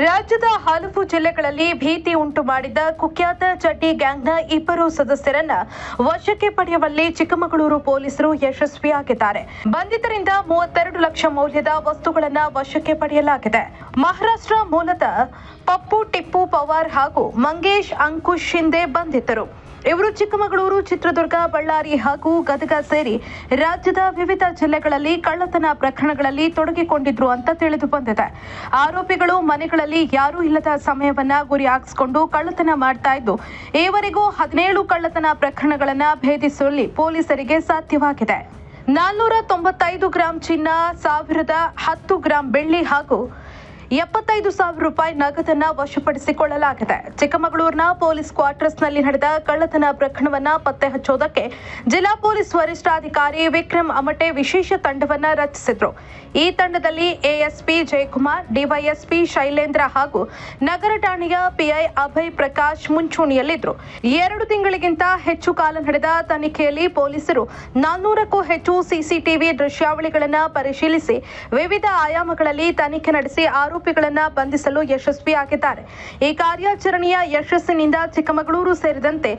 ರಾಜ್ಯದ ಹಲವು ಜಿಲ್ಲೆಗಳಲ್ಲಿ ಭೀತಿ ಉಂಟು ಮಾಡಿದ ಕುಖ್ಯಾತ ಚಡ್ಡಿ ಗ್ಯಾಂಗ್ನ ಇಬ್ಬರು ಸದಸ್ಯರನ್ನ ವಶಕ್ಕೆ ಪಡೆಯುವಲ್ಲಿ ಚಿಕ್ಕಮಗಳೂರು ಪೊಲೀಸರು ಯಶಸ್ವಿಯಾಗಿದ್ದಾರೆ. ಬಂಧಿತರಿಂದ 32 ಲಕ್ಷ ಮೌಲ್ಯದ ವಸ್ತುಗಳನ್ನು ವಶಕ್ಕೆ ಪಡೆಯಲಾಗಿದೆ. ಮಹಾರಾಷ್ಟ್ರ ಮೂಲದ ಪಪ್ಪು ಟಿಪ್ಪು ಪವಾರ್ ಹಾಗೂ ಮಂಗೇಶ್ ಅಂಕುಶ್ ಶಿಂದೆ ಬಂಧಿತರು. ಇವರು ಚಿಕ್ಕಮಗಳೂರು, ಚಿತ್ರದುರ್ಗ, ಬಳ್ಳಾರಿ ಹಾಗೂ ಗದಗ ಸೇರಿ ರಾಜ್ಯದ ವಿವಿಧ ಜಿಲ್ಲೆಗಳಲ್ಲಿ ಕಳ್ಳತನ ಪ್ರಕರಣಗಳಲ್ಲಿ ತೊಡಗಿಕೊಂಡಿದ್ರು ಅಂತ ತಿಳಿದು ಬಂದಿದೆ. ಆರೋಪಿಗಳು ಮನೆಗಳಲ್ಲಿ ಯಾರೂ ಇಲ್ಲದ ಸಮಯವನ್ನ ಗುರಿಯಾಗಿಸಿಕೊಂಡು ಕಳ್ಳತನ ಮಾಡ್ತಾ ಇದ್ದು, ಈವರೆಗೂ 17 ಕಳ್ಳತನ ಪ್ರಕರಣಗಳನ್ನ ಭೇದಿಸುವಲ್ಲಿ ಪೊಲೀಸರಿಗೆ ಸಾಧ್ಯವಾಗಿದೆ. 495 ಗ್ರಾಂ ಚಿನ್ನ, 1010 ಗ್ರಾಂ ಬೆಳ್ಳಿ ಹಾಗೂ 75,000 ರೂಪಾಯಿ ನಗದನ್ನ ವಶಪಡಿಸಿಕೊಳ್ಳಲಾಗಿದೆ. ಚಿಕ್ಕಮಗಳೂರಿನ ಪೊಲೀಸ್ ಕ್ವಾರ್ಟರ್ಸ್ನಲ್ಲಿ ನಡೆದ ಕಳ್ಳತನ ಪ್ರಕರಣವನ್ನ ಪತ್ತೆ ಹಚ್ಚೋದಕ್ಕೆ ಜಿಲ್ಲಾ ಪೊಲೀಸ್ ವರಿಷ್ಠಾಧಿಕಾರಿ ವಿಕ್ರಮ್ ಅಮಟೆ ವಿಶೇಷ ತಂಡವನ್ನ ರಚಿಸಿದ್ರು. ಈ ತಂಡದಲ್ಲಿ ಎಎಸ್ಪಿ ಜಯಕುಮಾರ್, ಡಿವೈಎಸ್ಪಿ ಶೈಲೇಂದ್ರ ಹಾಗೂ ನಗರ ಠಾಣೆಯ ಪಿಐ ಅಭಯ್ ಪ್ರಕಾಶ್ ಮುಂಚೂಣಿಯಲ್ಲಿದ್ರು. 2 ತಿಂಗಳಿಗಿಂತ ಹೆಚ್ಚು ಕಾಲ ನಡೆದ ತನಿಖೆಯಲ್ಲಿ ಪೊಲೀಸರು 400ಕ್ಕೂ ಹೆಚ್ಚು ಸಿಸಿಟಿವಿ ದೃಶ್ಯಾವಳಿಗಳನ್ನ ಪರಿಶೀಲಿಸಿ ವಿವಿಧ ಆಯಾಮಗಳಲ್ಲಿ ತನಿಖೆ ನಡೆಸಿ ಆರೋಪಿಗಳನ್ನ ಬಂಧಿಸಲು ಯಶಸ್ವಿಯಾಗಿದ್ದಾರೆ. ಈ ಕಾರ್ಯಾಚರಣೆಯ ಯಶಸ್ಸಿನಿಂದ ಚಿಕ್ಕಮಗಳೂರು ಸೇರಿದಂತೆ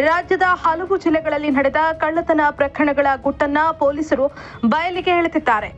ರಾಜ್ಯದ ಹಲವು ಜಿಲ್ಲೆಗಳಲ್ಲಿ ನಡೆದ ಕಳ್ಳತನ ಪ್ರಕರಣಗಳ ಗುಟ್ಟನ್ನ ಪೊಲೀಸರು ಬಯಲಿಗೆ ಎಳೆದಿದ್ದಾರೆ.